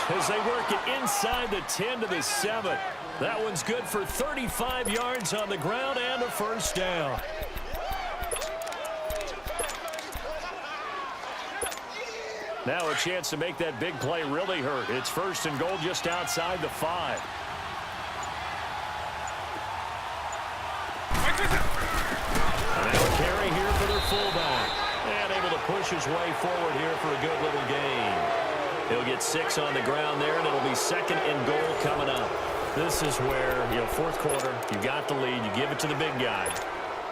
as they work it inside the 10 to the 7. That one's good for 35 yards on the ground and a first down. Now a chance to make that big play really hurt. It's first and goal just outside the 5. And now a carry here for their fullback. And able to push his way forward here for a good little gain. He'll get 6 on the ground there, and it'll be second and goal coming up. This is where, fourth quarter, you got the lead, you give it to the big guy.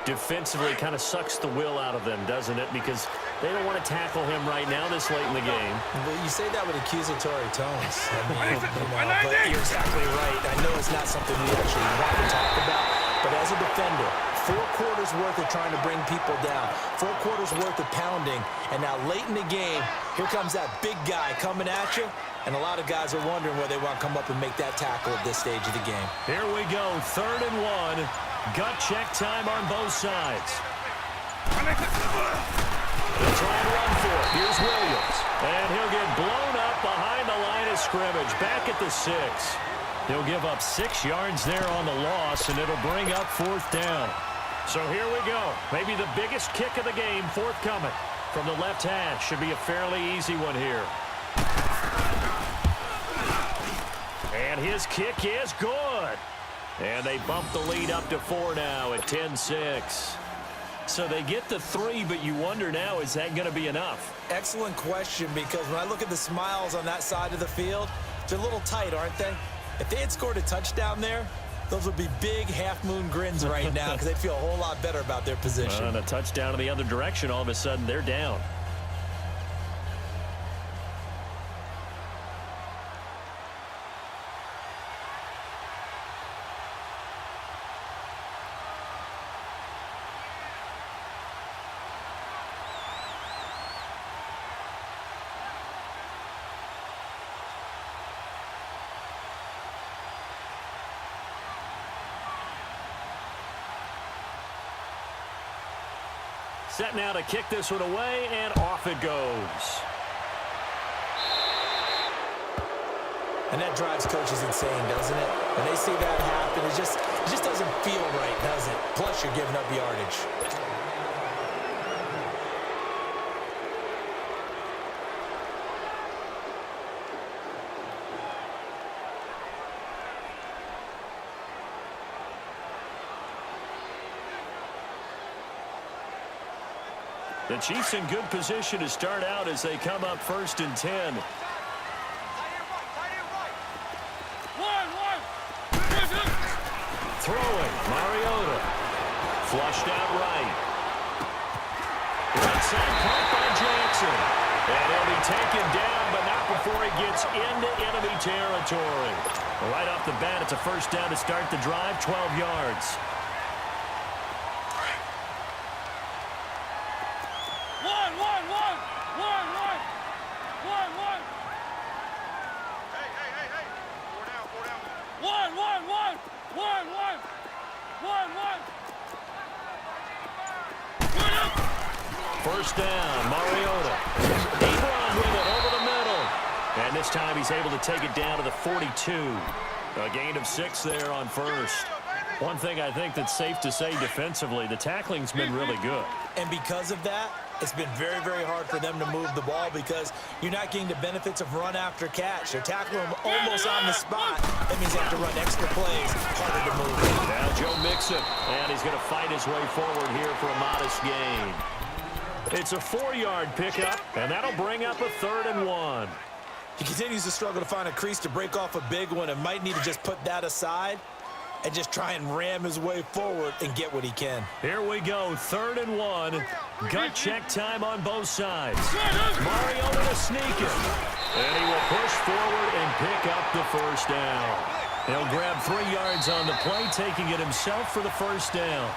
Defensively kind of sucks the will out of them, doesn't it? Because they don't want to tackle him right now this late in the game. Well, you say that with accusatory tones. But you're exactly right. I know it's not something we actually want to talk about, but as a defender, 4 quarters worth of trying to bring people down, 4 quarters worth of pounding, and now late in the game, here comes that big guy coming at you, and a lot of guys are wondering whether they want to come up and make that tackle at this stage of the game. Here we go, 3rd and 1. Gut check time on both sides. They'll try and run for it. Here's Williams. And he'll get blown up behind the line of scrimmage. Back at the 6. He'll give up 6 yards there on the loss, and it'll bring up 4th down. So here we go. Maybe the biggest kick of the game forthcoming from the left hash. Should be a fairly easy one here. And his kick is good. And they bump the lead up to 4 now at 10-6. So they get the 3, but you wonder now, is that going to be enough? Excellent question, because when I look at the smiles on that side of the field, they're a little tight, aren't they? If they had scored a touchdown there, those would be big half-moon grins right now because they'd feel a whole lot better about their position. And a touchdown in the other direction, all of a sudden they're down. Set now to kick this one away, and off it goes. And that drives coaches insane, doesn't it? When they see that happen, it just doesn't feel right, does it? Plus, you're giving up yardage. The Chiefs in good position to start out as they come up 1st and 10. Throwing, Mariota. Flushed out right. Right side pump by Jackson. And he'll be taken down, but not before he gets into enemy territory. Right off the bat, it's a first down to start the drive, 12 yards. First down, Mariota. Deep run with it over the middle. And this time he's able to take it down to the 42. A gain of 6 there on first. One thing I think that's safe to say defensively, the tackling's been really good. And because of that, it's been very, very hard for them to move the ball because you're not getting the benefits of run after catch. They're tackling him almost on the spot. That means they have to run extra plays, harder to move. Now Joe Mixon, and he's going to fight his way forward here for a modest gain. It's a 4-yard pickup, and that'll bring up a 3rd and 1. He continues to struggle to find a crease to break off a big one and might need to just put that aside and just try and ram his way forward and get what he can. Here we go, 3rd and 1. Gut check time on both sides. Mariota to sneak it. And he will push forward and pick up the first down. He'll grab 3 yards on the play, taking it himself for the first down.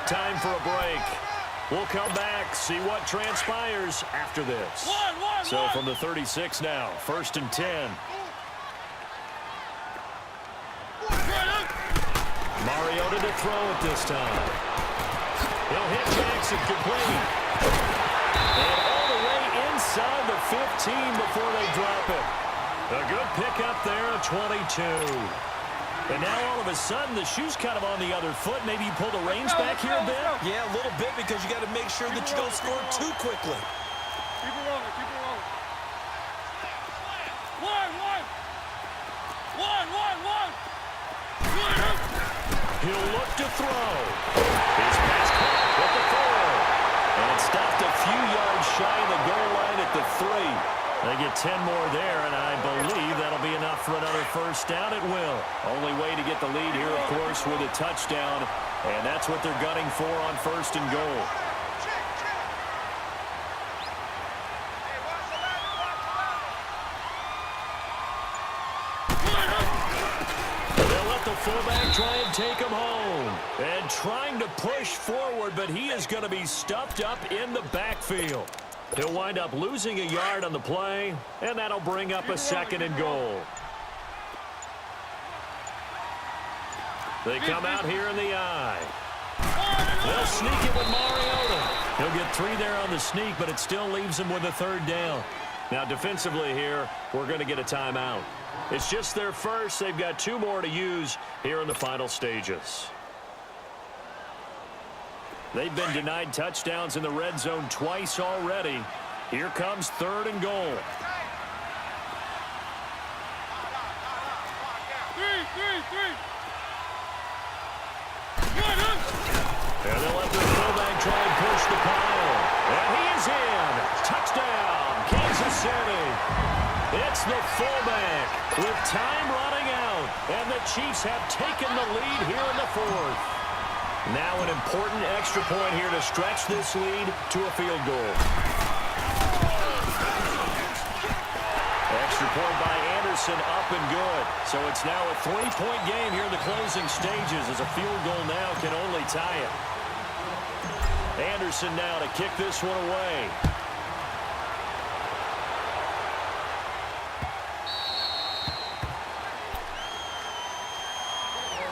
Time for a break. We'll come back, see what transpires after this. So from the 36 now, 1st and 10. Mariota to throw it this time. He'll hit Jackson complete. And inside the 15 before they drop it. A good pickup there, a 22. And now all of a sudden, the shoe's kind of on the other foot. Maybe you pull the reins back here a bit? Yeah, a little bit because you got to make sure that you don't score too quickly. Keep it rolling, keep it rolling. One. He'll look to throw. His pass caught with the 4. And it's stopped a few yards shy of the goal line at the 3. They get 10 more there, and I believe that'll be enough for another first down. It will. Only way to get the lead here, of course, with a touchdown. And that's what they're gunning for on first and goal. They'll let the fullback try and take him home. And trying to push forward, but he is going to be stuffed up in the backfield. He'll wind up losing a yard on the play, and that'll bring up a second and goal. They come out here in the eye. They'll sneak it with Mariota. He'll get 3 there on the sneak, but it still leaves him with a third down. Now, defensively here, we're going to get a timeout. It's just their first. They've got 2 more to use here in the final stages. They've been denied touchdowns in the red zone twice already. Here comes third and goal. Three. And they'll let the fullback try and push the pile. And he is in. Touchdown, Kansas City. It's the fullback with time running out. And the Chiefs have taken the lead here in the 4th. Now an important extra point here to stretch this lead to a field goal. Extra point by Anderson, up and good. So it's now a 3-point game here in the closing stages, as a field goal now can only tie it. Anderson now to kick this one away.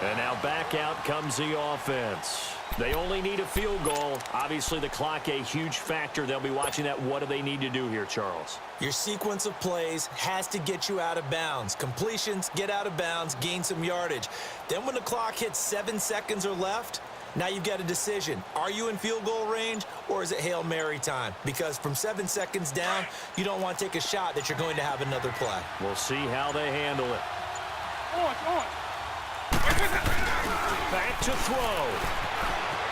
And now back out comes the offense. They only need a field goal. Obviously, the clock a huge factor. They'll be watching that. What do they need to do here, Charles? Your sequence of plays has to get you out of bounds. Completions, get out of bounds, gain some yardage. Then when the clock hits 7 seconds or left, now you've got a decision. Are you in field goal range, or is it Hail Mary time? Because from 7 seconds down, you don't want to take a shot that you're going to have another play. We'll see how they handle it. On. Back to throw.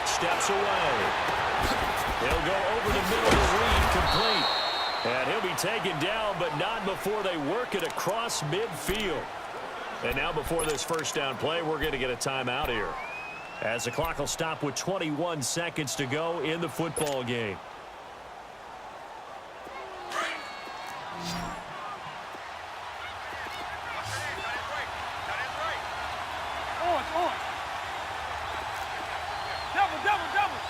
Steps away. He'll go over the middle to Reed, complete. And he'll be taken down, but not before they work it across midfield. And now before this first down play, we're going to get a timeout here, as the clock will stop with 21 seconds to go in the football game. On. Double.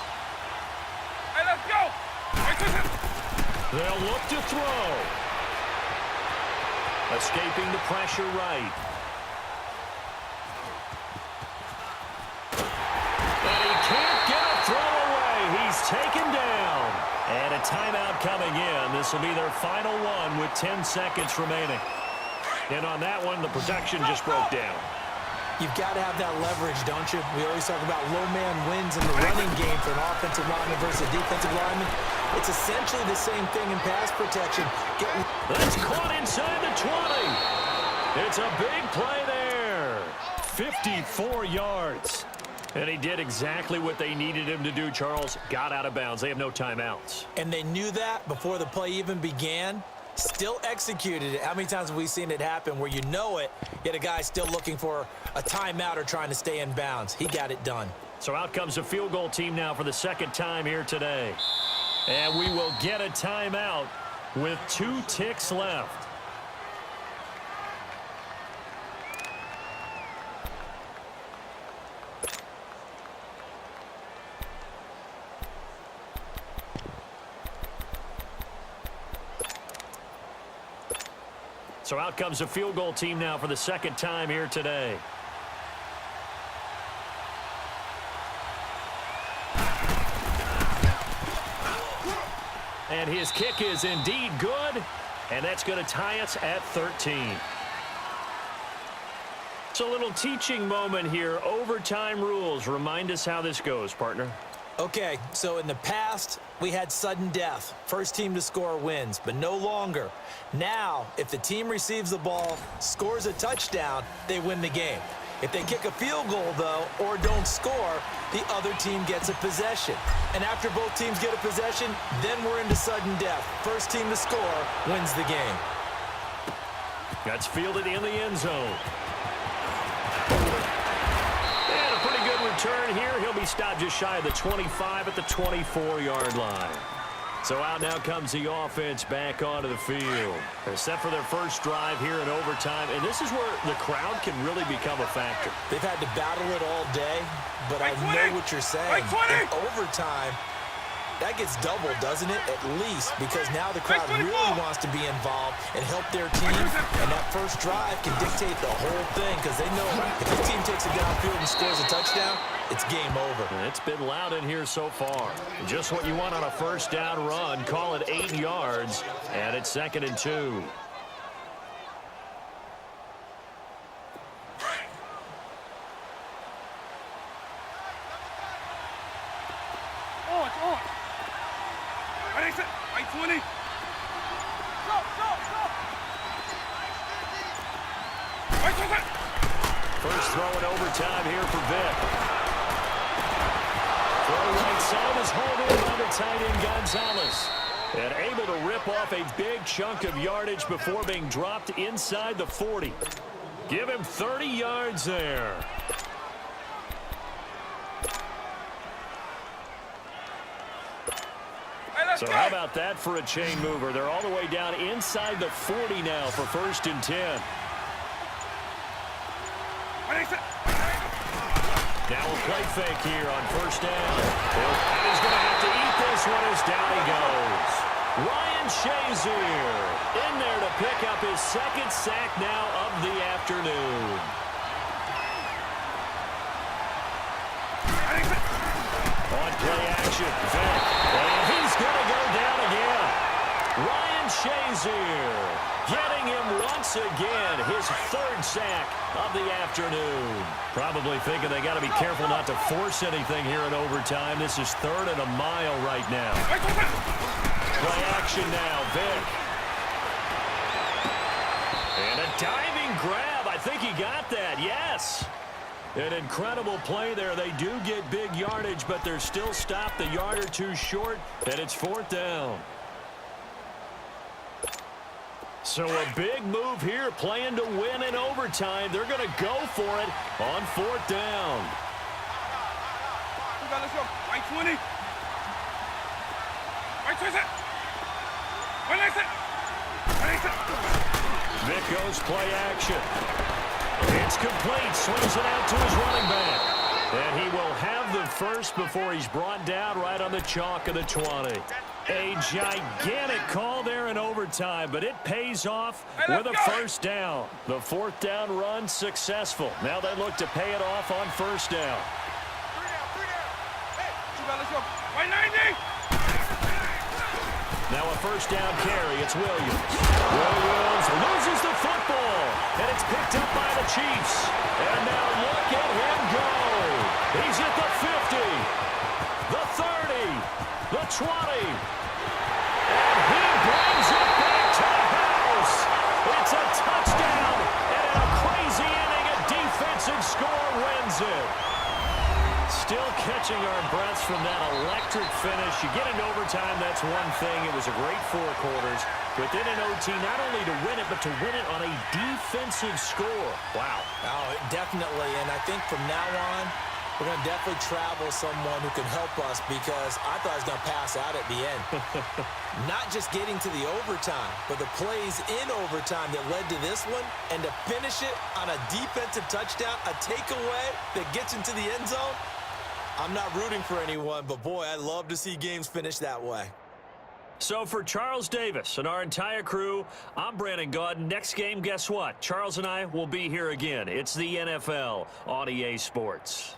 Hey, let's go. They'll look to throw. Escaping the pressure right. And he can't get a throw away. He's taken down. And a timeout coming in. This will be their final one with 10 seconds remaining. And on that one, the protection just broke down. You've got to have that leverage, don't you? We always talk about low man wins in the running game for an offensive lineman versus a defensive lineman. It's essentially the same thing in pass protection. That's caught inside the 20. It's a big play there. 54 yards. And he did exactly what they needed him to do, Charles. Got out of bounds. They have no timeouts. And they knew that before the play even began. Still executed it. How many times have we seen it happen where you know it, yet a guy still looking for a timeout or trying to stay in bounds? He got it done. So out comes the field goal team now for the second time here today. And we will get a timeout with 2 ticks left. So out comes the field goal team now for the second time here today. And his kick is indeed good, and that's going to tie us at 13. It's a little teaching moment here. Overtime rules. Remind us how this goes, partner. Okay, so in the past, we had sudden death. First team to score wins, but no longer. Now, if the team receives the ball, scores a touchdown, they win the game. If they kick a field goal, though, or don't score, the other team gets a possession. And after both teams get a possession, then we're into sudden death. First team to score wins the game. That's fielded in the end zone. And a pretty good return here. He'll be stopped just shy of the 25 at the 24-yard line. So out now comes the offense back onto the field. They're set for their first drive here in overtime, and this is where the crowd can really become a factor. They've had to battle it all day, but I know what you're saying. In overtime, that gets doubled, doesn't it? At least, because now the crowd really wants to be involved and help their team, and that first drive can dictate the whole thing because they know if the team takes it downfield and scores a touchdown, it's game over. It's been loud in here so far. Just what you want on a first down run. Call it 8 yards, and it's 2nd and 2. On, it's on. Ready, set. Right 20. Go, go, go. Right 20. First throw in overtime here for Vic. Throw right side is hauled in by the tight end Gonzalez. And able to rip off a big chunk of yardage before being dropped inside the 40. Give him 30 yards there. So how about that for a chain mover? They're all the way down inside the 40 now for 1st and 10. Now we'll play fake here on 1st down. And he's going to have to eat this one as down he goes. Ryan Shazier in there to pick up his 2nd sack now of the afternoon. On play action, Vic. And he's going to go down again. Ryan Shazier getting him once again, his 3rd sack of the afternoon. Probably thinking they got to be careful not to force anything here in overtime. This is 3rd and a mile right now. Play action now, Vic. And a diving grab. I think he got that, yes. An incredible play there. They do get big yardage, but they're still stopped a yard or two short, and it's 4th down. So a big move here, playing to win in overtime. They're going to go for it on 4th down. Let's go. Right 20. Right 20. Right 20. Vic goes play action. It's complete. Swings it out to his running back. And he will have the first before he's brought down right on the chalk of the 20. A gigantic call there in overtime, but it pays off with a 1st down. The 4th down run successful. Now they look to pay it off on 1st down. Let's go. Right 90. Now a 1st down carry. It's Williams. Williams loses the football, and it's picked up by the Chiefs. And now look at him go. He's at the 50, the 30, the 20. And he brings it back to the house. It's a touchdown, and in a crazy inning, a defensive score wins it. Still catching our breaths from that electric finish. You get into overtime, that's one thing. It was a great 4 quarters. But then in OT, not only to win it, but to win it on a defensive score. Wow. Oh, definitely, and I think from now on, we're going to definitely travel someone who can help us because I thought I was going to pass out at the end. Not just getting to the overtime, but the plays in overtime that led to this one, and to finish it on a defensive touchdown, a takeaway that gets into the end zone. I'm not rooting for anyone, but boy, I love to see games finish that way. So for Charles Davis and our entire crew, I'm Brandon Gaudin. Next game, guess what? Charles and I will be here again. It's the NFL on EA Sports.